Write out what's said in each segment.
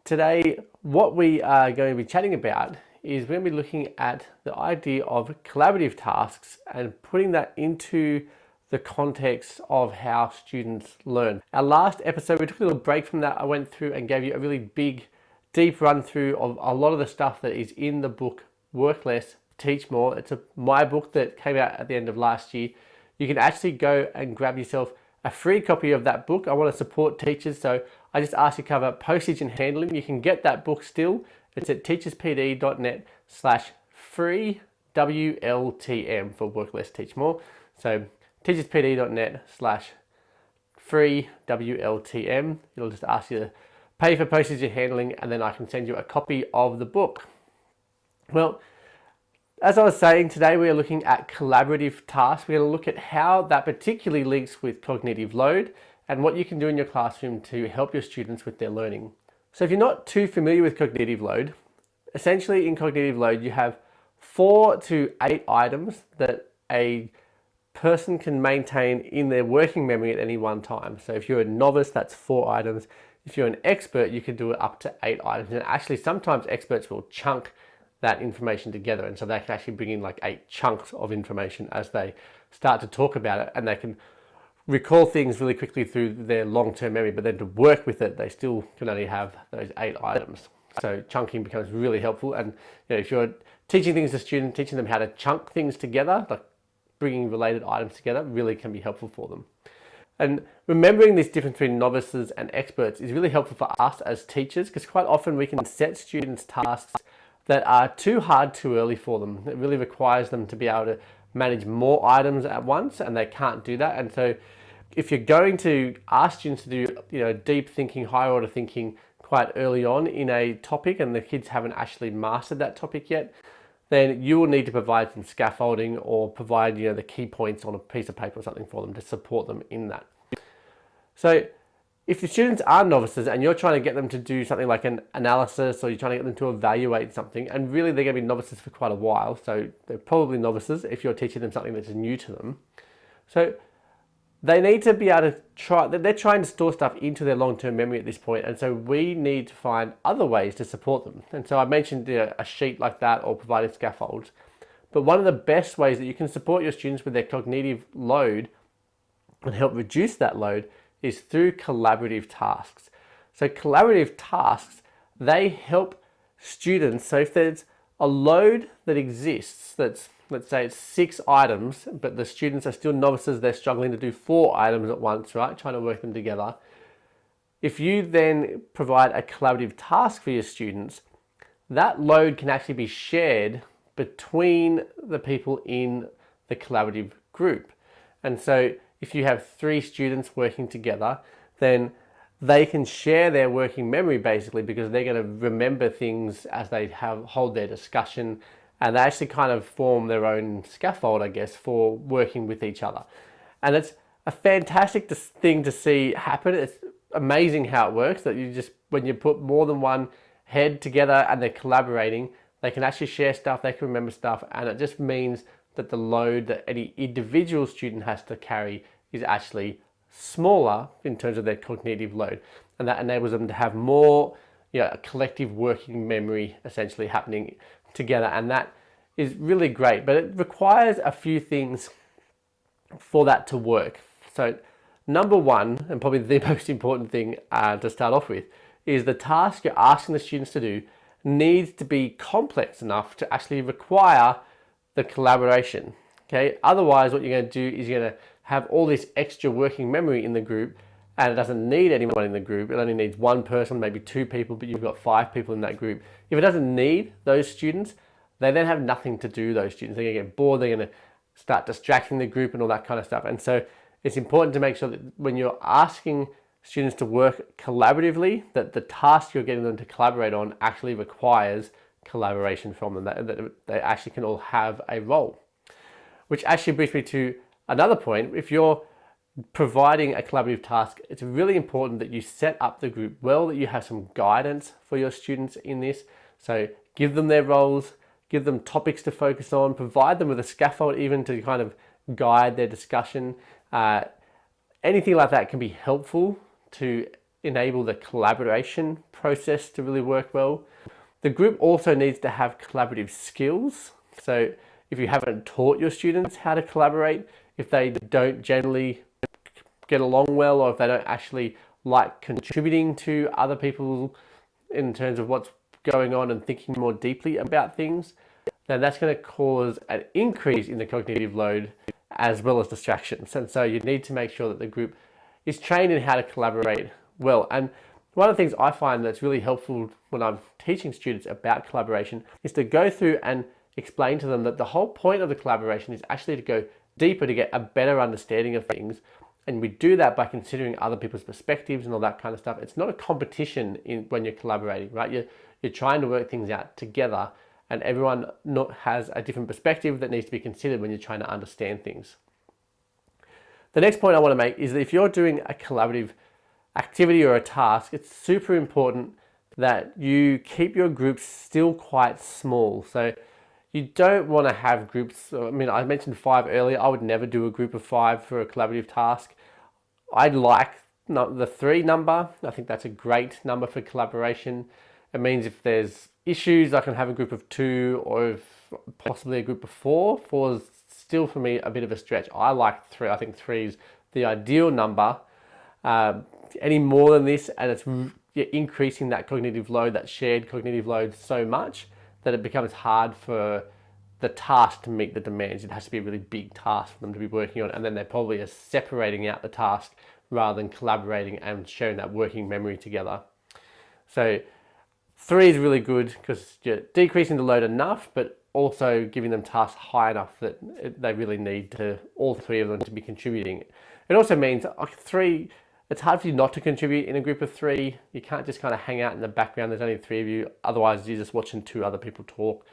Today, what we are going to be chatting about is we're going to be looking at the idea of collaborative tasks and putting that into the context of how students learn. Our last episode, we took a little break from that. I went through and gave you a really big, deep run through of a lot of the stuff that is in the book, Work Less, Teach More. It's my book that came out at the end of last year. You can actually go and grab yourself a free copy of that book. I want to support teachers, so I just ask you to cover postage and handling. You can get that book still. It's at teacherspd.net/free WLTM for Work Less, Teach More. So teacherspd.net/free WLTM. It'll just ask you to pay for postage and handling, and then I can send you a copy of the book. Well, as I was saying, today we are looking at collaborative tasks. We're going to look at how that particularly links with cognitive load and what you can do in your classroom to help your students with their learning. So if you're not too familiar with cognitive load, essentially in cognitive load you have 4 to 8 items that a person can maintain in their working memory at any one time. So if you're a novice, that's 4 items. If you're an expert, you can do it up to 8 items. And actually sometimes experts will chunk that information together, and so they can actually bring in like 8 chunks of information as they start to talk about it, and they can recall things really quickly through their long-term memory, but then to work with it they still can only have those 8 items. So chunking becomes really helpful, and if you're teaching things to students, teaching them how to chunk things together, like bringing related items together, really can be helpful for them. And remembering this difference between novices and experts is really helpful for us as teachers, because quite often we can set students tasks that are too hard too early for them. It really requires them to be able to manage more items at once, and they can't do that. And so if you're going to ask students to do deep thinking, higher order thinking quite early on in a topic, and the kids haven't actually mastered that topic yet, then you will need to provide some scaffolding or provide the key points on a piece of paper or something for them to support them in that. So if the students are novices and you're trying to get them to do something like an analysis, or you're trying to get them to evaluate something, and really they're going to be novices for quite a while, so they're probably novices if you're teaching them something that's new to them. So they need to be able to they're trying to store stuff into their long-term memory at this point, and so we need to find other ways to support them. And so I mentioned a sheet like that, or providing scaffolds. But one of the best ways that you can support your students with their cognitive load and help reduce that load is through collaborative tasks. So collaborative tasks, they help students. So if there's a load that exists, that's, let's say it's 6 items, but the students are still novices, they're struggling to do 4 items at once, right? Trying to work them together. If you then provide a collaborative task for your students, that load can actually be shared between the people in the collaborative group. And so if you have 3 students working together, then they can share their working memory basically, because they're going to remember things as they hold their discussion, and they actually kind of form their own scaffold, I guess, for working with each other. And it's a fantastic thing to see happen. It's amazing how it works, that when you put more than one head together and they're collaborating, they can actually share stuff, they can remember stuff, and it just means that the load that any individual student has to carry is actually smaller in terms of their cognitive load. And that enables them to have more, a collective working memory essentially happening together. And that is really great, but it requires a few things for that to work. So number one, and probably the most important thing to start off with, is the task you're asking the students to do needs to be complex enough to actually require the collaboration. Okay, otherwise what you're going to do is you're going to have all this extra working memory in the group, and it doesn't need anyone in the group. It only needs 1 person, maybe 2 people, but you've got 5 people in that group. If it doesn't need those students, they then have nothing to do, those students. They're going to get bored, they're going to start distracting the group and all that kind of stuff. And so it's important to make sure that when you're asking students to work collaboratively, that the task you're getting them to collaborate on actually requires collaboration from them, that they actually can all have a role. Which actually brings me to another point. If you're providing a collaborative task, it's really important that you set up the group well, that you have some guidance for your students in this. So give them their roles, give them topics to focus on, provide them with a scaffold even to kind of guide their discussion. Anything like that can be helpful to enable the collaboration process to really work well. The group also needs to have collaborative skills. So if you haven't taught your students how to collaborate, if they don't generally get along well, or if they don't actually like contributing to other people in terms of what's going on and thinking more deeply about things, then that's going to cause an increase in the cognitive load as well as distractions. And so you need to make sure that the group is trained in how to collaborate well. And one of the things I find that's really helpful when I'm teaching students about collaboration is to go through and explain to them that the whole point of the collaboration is actually to go deeper, to get a better understanding of things. And we do that by considering other people's perspectives and all that kind of stuff. It's not a competition when you're collaborating, right? You're trying to work things out together, and everyone has a different perspective that needs to be considered when you're trying to understand things. The next point I want to make is that if you're doing a collaborative activity or a task, it's super important that you keep your groups still quite small. So you don't want to have groups. I mean, I mentioned 5 earlier. I would never do a group of 5 for a collaborative task. I like the 3 number. I think that's a great number for collaboration. It means if there's issues, I can have a group of 2 or possibly a group of 4. 4 is still for me a bit of a stretch. I like 3. I think 3 is the ideal number. Any more than this, and it's increasing that cognitive load, that shared cognitive load so much that it becomes hard for the task to meet the demands. It has to be a really big task for them to be working on, and then they probably are separating out the task rather than collaborating and sharing that working memory together. So 3 is really good because you're decreasing the load enough, but also giving them tasks high enough that they really need to, all 3 of them, to be contributing. It also means 3, it's hard for you not to contribute in a group of 3. You can't just kind of hang out in the background. There's only 3 of you. Otherwise, you're just watching 2 other people talk.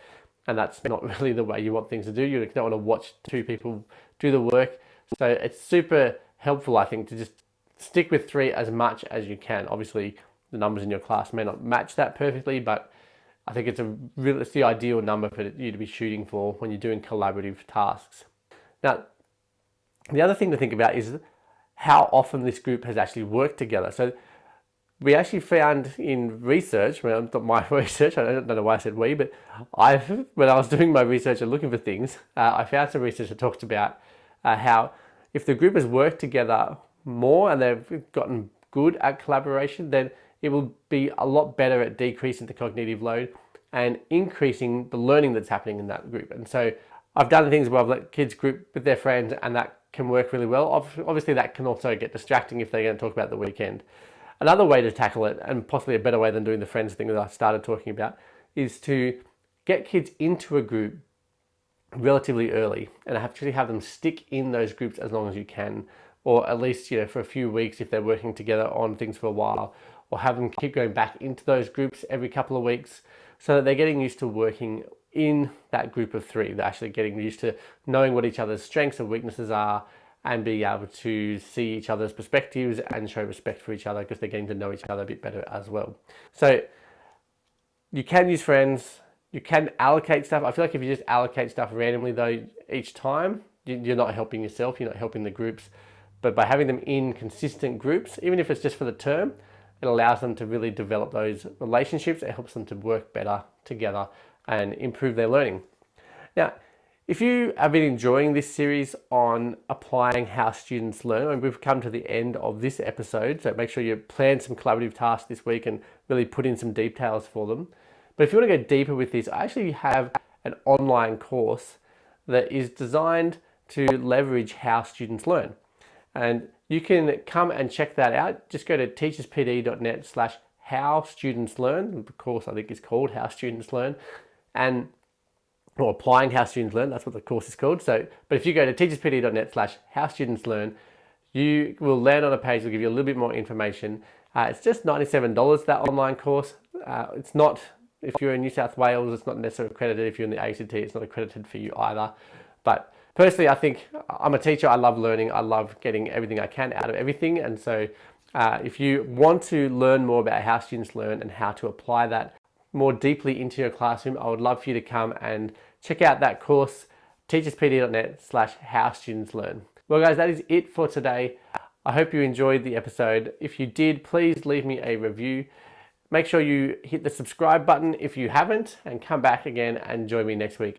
And that's not really the way you want things to do. You don't want to watch 2 people do the work. So it's super helpful, I think, to just stick with 3 as much as you can. Obviously, the numbers in your class may not match that perfectly, but I think it's the ideal number for you to be shooting for when you're doing collaborative tasks. Now, the other thing to think about is how often this group has actually worked together. So we actually found in research, well, not my research, I don't know why I said we, but when I was doing my research and looking for things, I found some research that talked about how if the group has worked together more and they've gotten good at collaboration, then it will be a lot better at decreasing the cognitive load and increasing the learning that's happening in that group. And so I've done things where I've let kids group with their friends, and that can work really well. Obviously, that can also get distracting if they're going to talk about the weekend. Another way to tackle it, and possibly a better way than doing the friends thing that I started talking about, is to get kids into a group relatively early and actually have them stick in those groups as long as you can, or at least for a few weeks if they're working together on things for a while, or have them keep going back into those groups every couple of weeks so that they're getting used to working in that group of 3. They're actually getting used to knowing what each other's strengths and weaknesses are, and being able to see each other's perspectives and show respect for each other because they're getting to know each other a bit better as well. So you can use friends, you can allocate stuff. I feel like if you just allocate stuff randomly though each time, you're not helping yourself, you're not helping the groups. But by having them in consistent groups, even if it's just for the term, it allows them to really develop those relationships. It helps them to work better together and improve their learning. Now, if you have been enjoying this series on applying how students learn, and we've come to the end of this episode, so make sure you plan some collaborative tasks this week and really put in some details for them. But if you want to go deeper with this, I actually have an online course that is designed to leverage how students learn. And you can come and check that out. Just go to teacherspd.net/how-students-learn. The course I think is called How Students Learn, or applying how students learn. That's what the course is called. But if you go to teacherspd.net/how-students-learn, you will land on a page that will give you a little bit more information. It's just $97, that online course. It's not, if you're in New South Wales, it's not necessarily accredited. If you're in the ACT, it's not accredited for you either. But personally, I think I'm a teacher. I love learning. I love getting everything I can out of everything. And so if you want to learn more about how students learn and how to apply that more deeply into your classroom, I would love for you to come and check out that course, teacherspd.net/how-students-learn. Well guys, that is it for today. I hope you enjoyed the episode. If you did, please leave me a review. Make sure you hit the subscribe button if you haven't, and come back again and join me next week.